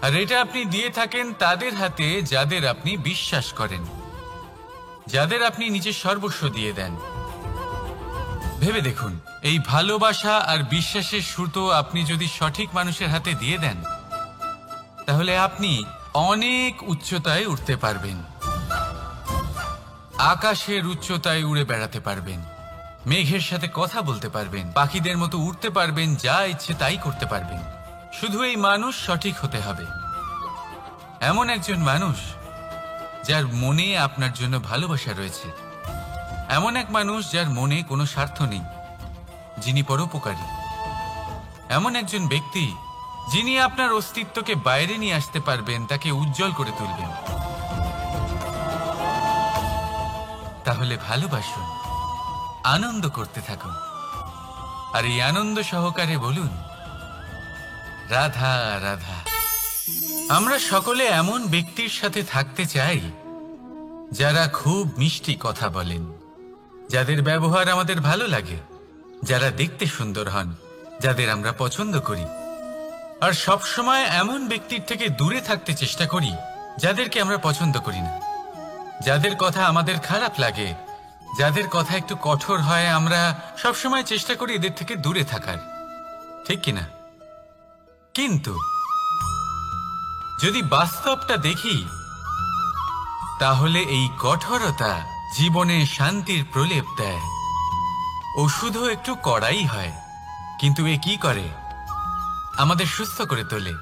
আর এটা আপনি দিয়ে থাকেন তাদের হাতে যাদের আপনি বিশ্বাস করেন, যাদের আপনি নিজের সর্বস্ব দিয়ে দেন। ভেবে দেখুন, এই ভালোবাসা আর বিশ্বাসের সুতো আপনি যদি সঠিক মানুষের হাতে দিয়ে দেন, তাহলে আপনি অনেক উচ্চতায় উঠতে পারবেন, আকাশের উচ্চতায় উড়ে বেড়াতে পারবেন, মেঘের সাথে কথা বলতে পারবেন, পাখিদের মতো উড়তে পারবেন, যা ইচ্ছে তাই করতে পারবেন। শুধু এই মানুষ সঠিক হতে হবে, এমন একজন মানুষ যার মনে আপনার জন্য ভালোবাসা রয়েছে, এমন এক মানুষ যার মনে কোনো স্বার্থ নেই, যিনি পরোপকারী, এমন একজন ব্যক্তি যিনি আপনার অস্তিত্বকে বাইরে নিয়ে আসতে পারবেন, তাকে উজ্জ্বল করে তুলবেন। তাহলে ভালোবাসুন, আনন্দ করতে থাকুন, আর এই আনন্দ সহকারে বলুন, রাধা রাধা। আমরা সকলে এমন ব্যক্তির সাথে থাকতে চাই যারা খুব মিষ্টি কথা বলেন, যাদের ব্যবহার আমাদের ভালো লাগে, যারা দেখতে সুন্দর হন, যাদের আমরা পছন্দ করি। আর সবসময় এমন ব্যক্তির থেকে দূরে থাকতে চেষ্টা করি যাদেরকে আমরা পছন্দ করি না, যাদের কথা আমাদের খারাপ লাগে, যাদের কথা একটু কঠোর হয়। আমরা সবসময় চেষ্টা করি এদের থেকে দূরে থাকার, ঠিক কিনা? কিন্তু যদি বাস্তবটা দেখি, তাহলে এই কঠোরতা জীবনে শান্তির প্রলেপ দেয়। ওষুধও একটু কড়াই হয়, কিন্তু এ কি করে? আমাদের সুস্থ করে তোলে।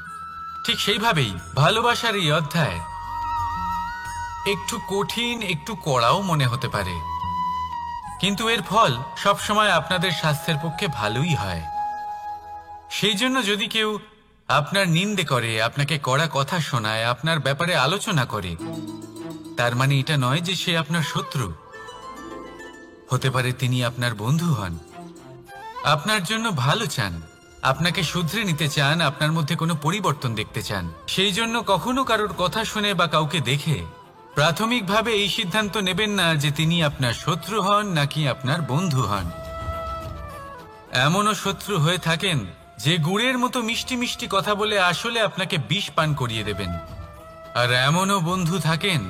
ঠিক সেইভাবেই ভালোবাসার এই অধ্যায় একটু কঠিন, একটু কড়াও মনে হতে পারে, কিন্তু এর ফল সবসময় আপনাদের স্বাস্থ্যের পক্ষে ভালোই হয়। সেই জন্য যদি কেউ আপনার নিন্দে করে, আপনাকে কড়া কথা শোনায়, আপনার ব্যাপারে আলোচনা করে, তার মানে এটা নয় যে সে আপনার শত্রু। হতে পারে তিনি আপনার বন্ধু হন, আপনার জন্য ভালো চান, আপনাকে শুধরে নিতে চান, আপনার মধ্যে কোনো পরিবর্তন দেখতে চান। সেই জন্য কখনো কারোর কথা শুনে বা কাউকে দেখে প্রাথমিকভাবে এই সিদ্ধান্ত নেবেন না যে তিনি আপনার শত্রু হন নাকি আপনার বন্ধু হন। এমনও শত্রু হয়ে থাকেন যে গুড়ের মতো মিষ্টি মিষ্টি কথা বলে আসলে আপনাকে বিষ পান করিয়ে দেবেন। আর এমনও বন্ধু থাকেন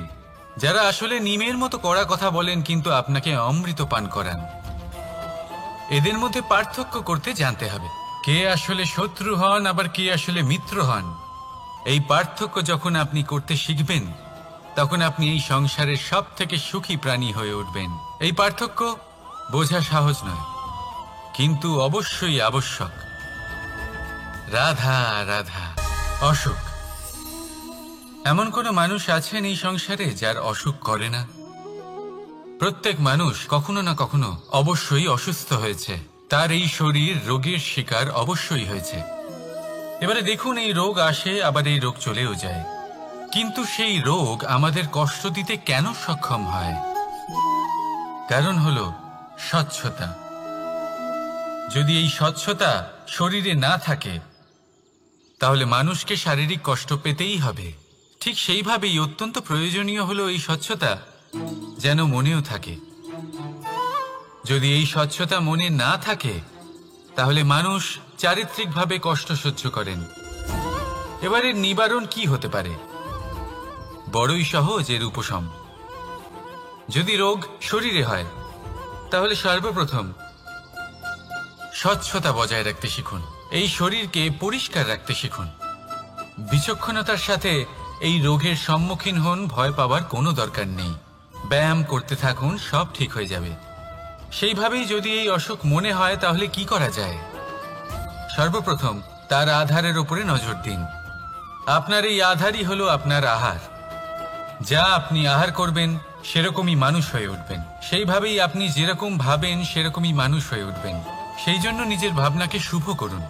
যারা আসলে নিমের মতো কড়া কথা বলেন, কিন্তু আপনাকে অমৃত পান করান। এদের মধ্যে পার্থক্য করতে জানতে হবে, কে আসলে শত্রু হন আবার কে আসলে মিত্র হন। এই পার্থক্য যখন আপনি করতে শিখবেন, তখন আপনি এই সংসারের সব থেকে সুখী প্রাণী হয়ে উঠবেন। এই পার্থক্য বোঝা সহজ নয়, কিন্তু অবশ্যই আবশ্যক। রাধা রাধা। অসুখ। এমন কোনো মানুষ আছেন এই সংসারে যার অসুখ করে না? প্রত্যেক মানুষ কখনো না কখনো অবশ্যই অসুস্থ হয়েছে, তার এই শরীর রোগের শিকার অবশ্যই হয়েছে। এবারে দেখুন, এই রোগ আসে, আবার এই রোগ চলেও যায়, কিন্তু সেই রোগ আমাদের কষ্ট দিতে কেন সক্ষম হয়? কারণ হলো স্বচ্ছতা। যদি এই স্বচ্ছতা শরীরে না থাকে, তাহলে মানুষকে শারীরিক কষ্ট পেতেই হবে। ঠিক সেইভাবেই অত্যন্ত প্রয়োজনীয় হলো এই স্বচ্ছতা যেন মনেও থাকে। যদি এই স্বচ্ছতা মনে না থাকে, তাহলে মানুষ চারিত্রিকভাবে কষ্ট সহ্য করেন। এবারে নিবারণ কি হতে পারে? বড়ই সহজ এর উপশম। যদি রোগ শরীরে হয়, তাহলে সর্বপ্রথম স্বচ্ছতা বজায় রাখতে শিখুন। এই শরীরকে পরিষ্কার রাখতে শিখুন। বিচক্ষণতার সাথে এই রোগের সম্মুখীন হন। ভয় পাওয়ার কোনো দরকার নেই। ব্যায়াম করতে থাকুন, সব ঠিক হয়ে যাবে। সেইভাবেই যদি এই অসুখ মনে হয়, তাহলে কি করা যায়? সর্বপ্রথম তার আধারের উপরে নজর দিন। আপনার এই আধারই হলো আপনার আহার। যা আপনি আহার করবেন, সেরকমই মানুষ হয়ে উঠবেন। সেইভাবেই আপনি যেরকম ভাবেন, সেরকমই মানুষ হয়ে উঠবেন। সেই জন্য নিজের ভাবনাকে শুভ করুন,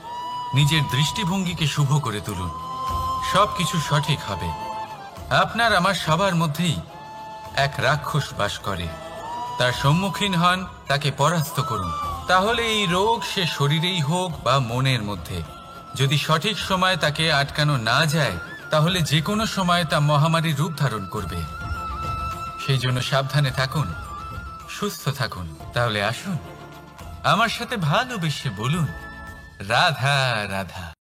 নিজের দৃষ্টিভঙ্গিকে শুভ করে তুলুন। সবকিছু সঠিক হবে। আপনার আমার সবার মধ্যেই এক রাক্ষস বাস করে। তার সম্মুখীন হন, তাকে পরাস্ত করুন। তাহলে এই রোগ সে শরীরেই হোক বা মনের মধ্যে, যদি সঠিক সময় তাকে আটকানো না যায়, তাহলে যে কোনো সময় তা মহামারীর রূপ ধারণ করবে। সেই জন্য সাবধানে থাকুন, সুস্থ থাকুন। তাহলে আসুন, আমার সাথে ভালোবেসে বলুন, রাধা রাধা।